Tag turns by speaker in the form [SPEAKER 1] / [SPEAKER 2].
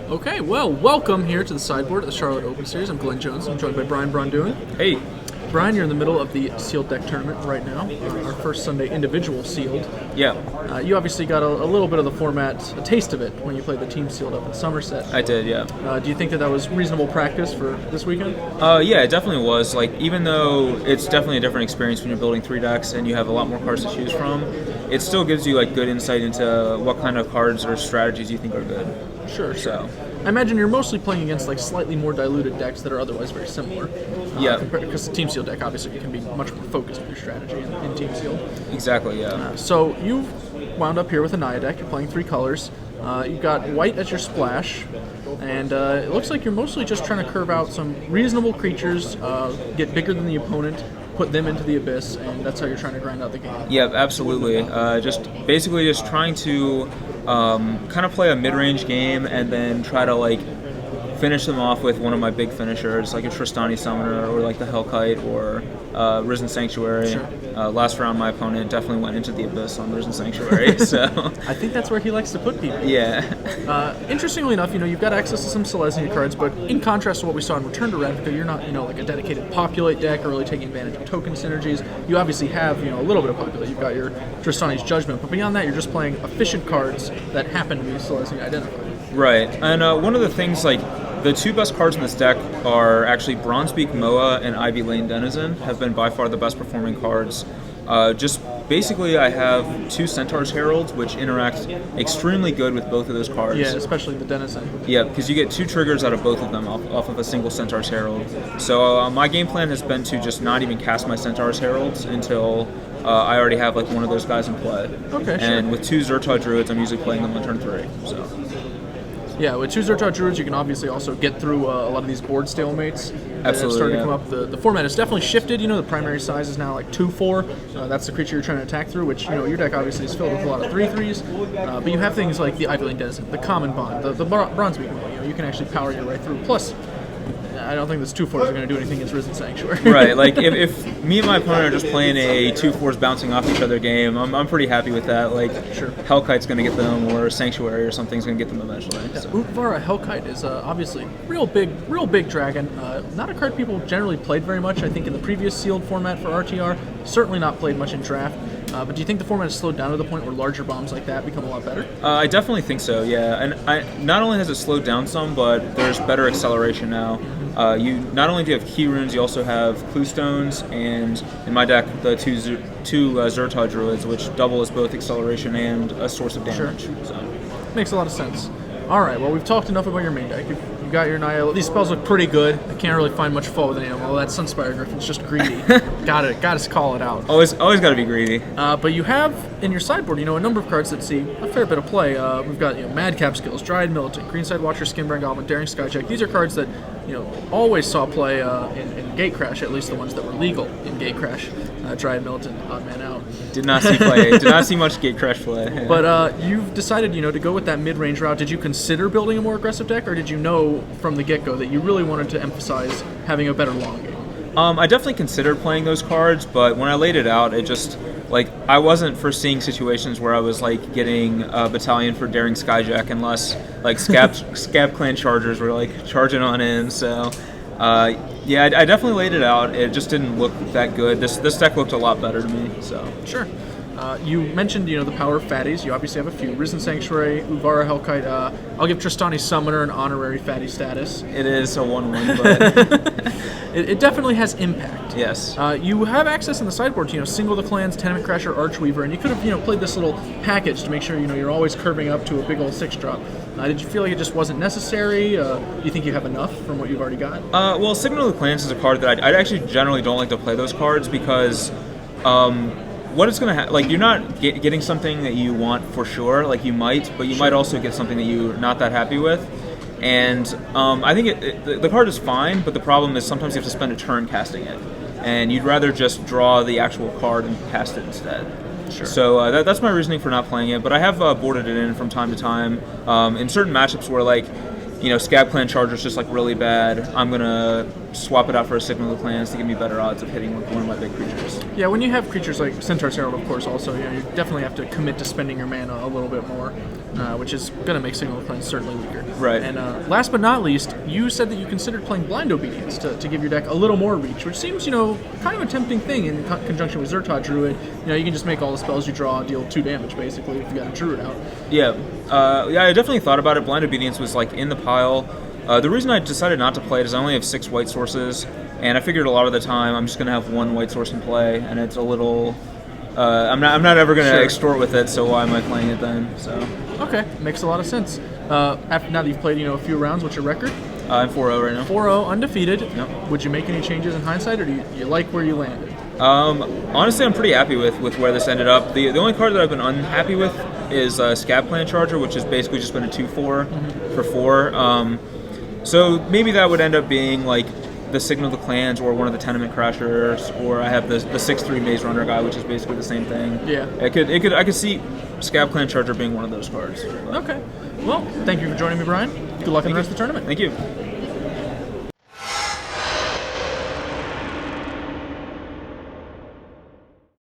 [SPEAKER 1] Okay, well, welcome here to the sideboard of the Charlotte Open Series. I'm Glenn Jones. I'm joined by Brian Braun-Duin.
[SPEAKER 2] Hey.
[SPEAKER 1] Brian, you're in the middle of the sealed deck tournament right now, our first Sunday individual sealed.
[SPEAKER 2] Yeah.
[SPEAKER 1] You obviously got a little bit of the format, a taste of it, when you played the team sealed up in Somerset.
[SPEAKER 2] I did, yeah.
[SPEAKER 1] Do you think that was reasonable practice for this weekend?
[SPEAKER 2] Yeah, it definitely was. Like, even though it's definitely a different experience when you're building 3 decks and you have a lot more cards to choose from, it still gives you like good insight into what kind of cards or strategies you think are good.
[SPEAKER 1] Sure.
[SPEAKER 2] So,
[SPEAKER 1] I imagine you're mostly playing against like slightly more diluted decks that are otherwise very similar.
[SPEAKER 2] Yeah.
[SPEAKER 1] Because the team sealed deck obviously can be much more focused with your strategy in team sealed.
[SPEAKER 2] exactly, yeah.
[SPEAKER 1] So you've wound up here with a Naya deck. You're playing 3 colors. You've got white as your splash, and it looks like you're mostly just trying to curve out some reasonable creatures, get bigger than the opponent, put them into the abyss, and that's how you're trying to grind out the game.
[SPEAKER 2] Yeah, absolutely. Just basically just trying to kind of play a mid-range game and then try to like finish them off with one of my big finishers, like a Tristani Summoner or like the Hellkite or Risen Sanctuary.
[SPEAKER 1] Sure.
[SPEAKER 2] Last round, my opponent definitely went into the abyss on Risen Sanctuary, so
[SPEAKER 1] I think that's where he likes to put people.
[SPEAKER 2] yeah.
[SPEAKER 1] Interestingly enough, you've got access to some Selesnya cards, but in contrast to what we saw in Return to Ravnica, you're not, like a dedicated populate deck or really taking advantage of token synergies. You obviously have, a little bit of populate. You've got your Tristani's Judgment, but beyond that, you're just playing efficient cards that happen to be Selesnya identified.
[SPEAKER 2] Right, and one of the things, like, the 2 best cards in this deck are actually Bronzebeak Moa and Ivy Lane Denizen, have been by far the best performing cards. Just basically, I have 2 Centaur's Heralds, which interact extremely good with both of those cards.
[SPEAKER 1] Yeah, especially the Denizen.
[SPEAKER 2] Yeah, because you get 2 triggers out of both of them off of a single Centaur's Herald. So my game plan has been to just not even cast my Centaur's Heralds until I already have like one of those guys in play.
[SPEAKER 1] Okay, sure.
[SPEAKER 2] And with 2 Zerta Druids, I'm usually playing them on turn 3. So.
[SPEAKER 1] Yeah, with 2 Zerta Druids, you can obviously also get through a lot of these board stalemates that have started to come up. The format has definitely shifted. The primary size is now like 2/4. That's the creature you're trying to attack through, which, your deck obviously is filled with a lot of 3/3s. But you have things like the Ivy Lane Denizen, the Common Bond, the Bronzebeak Moa. You can actually power your way through. Plus, I don't think this 2/4s are going to do anything against Risen Sanctuary.
[SPEAKER 2] Right, like if me and my opponent are just playing a 2/4s bouncing off each other game, I'm pretty happy with that. Like,
[SPEAKER 1] Sure.
[SPEAKER 2] Hellkite's going to get them, or Sanctuary or something's going to get them eventually. So.
[SPEAKER 1] Utvara Hellkite is obviously real big dragon. Not a card people generally played very much. I think in the previous sealed format for RTR, certainly not played much in draft. But do you think the format has slowed down to the point where larger bombs like that become a lot better?
[SPEAKER 2] I definitely think so, yeah. And not only has it slowed down some, but there's better acceleration now. You not only do you have key runes, you also have clue stones, and in my deck, the two Zerta Druids, which double as both acceleration and a source of damage.
[SPEAKER 1] Sure.
[SPEAKER 2] So.
[SPEAKER 1] Makes a lot of sense. All right, well, we've talked enough about your main deck. You've got your Naya. These spells look pretty good. I can't really find much fault with any of them. Well, that Sunspire Griffin's just greedy. Gotta call it out.
[SPEAKER 2] Always got to be greedy.
[SPEAKER 1] But you have in your sideboard, a number of cards that see a fair bit of play. We've got Madcap Skills, Dryad Militant, Greenside Watcher, Skinbrand Goblin, Daring Skyjack. These are cards that always saw play in Gatecrash, at least the ones that were legal in Gatecrash. Dryad Militant, odd man out.
[SPEAKER 2] Did not see play. Did not see much Gatecrash play. Yeah.
[SPEAKER 1] But you've decided, to go with that mid-range route. Did you consider building a more aggressive deck, or did you know from the get-go that you really wanted to emphasize having a better long game?
[SPEAKER 2] I definitely considered playing those cards, but when I laid it out, it just, I wasn't foreseeing situations where I was, getting a battalion for Daring Skyjack unless, Scab Clan Chargers were, charging on in, so... yeah, I definitely laid it out. It just didn't look that good. This deck looked a lot better to me, so...
[SPEAKER 1] Sure. You mentioned, the power of fatties. You obviously have a few. Risen Sanctuary, Utvara Hellkite. I'll give Tristani Summoner an honorary fatty status.
[SPEAKER 2] It is a 1/1, but...
[SPEAKER 1] it definitely has impact.
[SPEAKER 2] Yes.
[SPEAKER 1] You have access in the sideboard to, Single the Clans, Tenement Crasher, Archweaver, and you could have, played this little package to make sure, you're always curving up to a big old 6-drop. Did you feel like it just wasn't necessary? Do you think you have enough from what you've already got?
[SPEAKER 2] Well, Signal of the Clans is a card that I actually generally don't like to play those cards because... what it's going to you're not getting something that you want for sure, you might, but you might also get something that you're not that happy with. And I think the card is fine, but the problem is sometimes you have to spend a turn casting it. And you'd rather just draw the actual card and cast it instead.
[SPEAKER 1] Sure.
[SPEAKER 2] So that's my reasoning for not playing it, but I have boarded it in from time to time in certain matchups where, Scab Clan Charger's just like really bad. I'm gonna swap it out for a Signal of the Clans to give me better odds of hitting one of my big creatures.
[SPEAKER 1] Yeah, when you have creatures like Centaur's Herald, of course, also you definitely have to commit to spending your mana a little bit more, which is gonna make Signal of the Clans certainly weaker.
[SPEAKER 2] Right.
[SPEAKER 1] And last but not least, you said that you considered playing Blind Obedience to give your deck a little more reach, which seems kind of a tempting thing in conjunction with Zertot Druid. You can just make all the spells you draw deal 2 damage basically if you got a Druid out.
[SPEAKER 2] Yeah, I definitely thought about it. Blind Obedience was like in the pile. The reason I decided not to play it is I only have 6 white sources, and I figured a lot of the time I'm just going to have 1 white source in play, and it's a little... I'm not ever going to extort with it, so why am I playing it then? So
[SPEAKER 1] okay, makes a lot of sense. Now that you've played a few rounds, what's your record?
[SPEAKER 2] I'm 4-0 right now.
[SPEAKER 1] 4-0, undefeated.
[SPEAKER 2] Yep.
[SPEAKER 1] Would you make any changes in hindsight, or do you like where you landed?
[SPEAKER 2] Honestly, I'm pretty happy with where this ended up. The only card that I've been unhappy with is Scab Clan Charger, which has basically just been a 2/4 for 4. So maybe that would end up being like the Signal of the Clans or one of the Tenement Crashers, or I have the 6/3 Maze Runner guy, which is basically the same thing.
[SPEAKER 1] Yeah.
[SPEAKER 2] I could see Scab Clan Charger being one of those cards.
[SPEAKER 1] Okay. Well, thank you for joining me, Brian. Good luck in the rest of the tournament.
[SPEAKER 2] Thank you.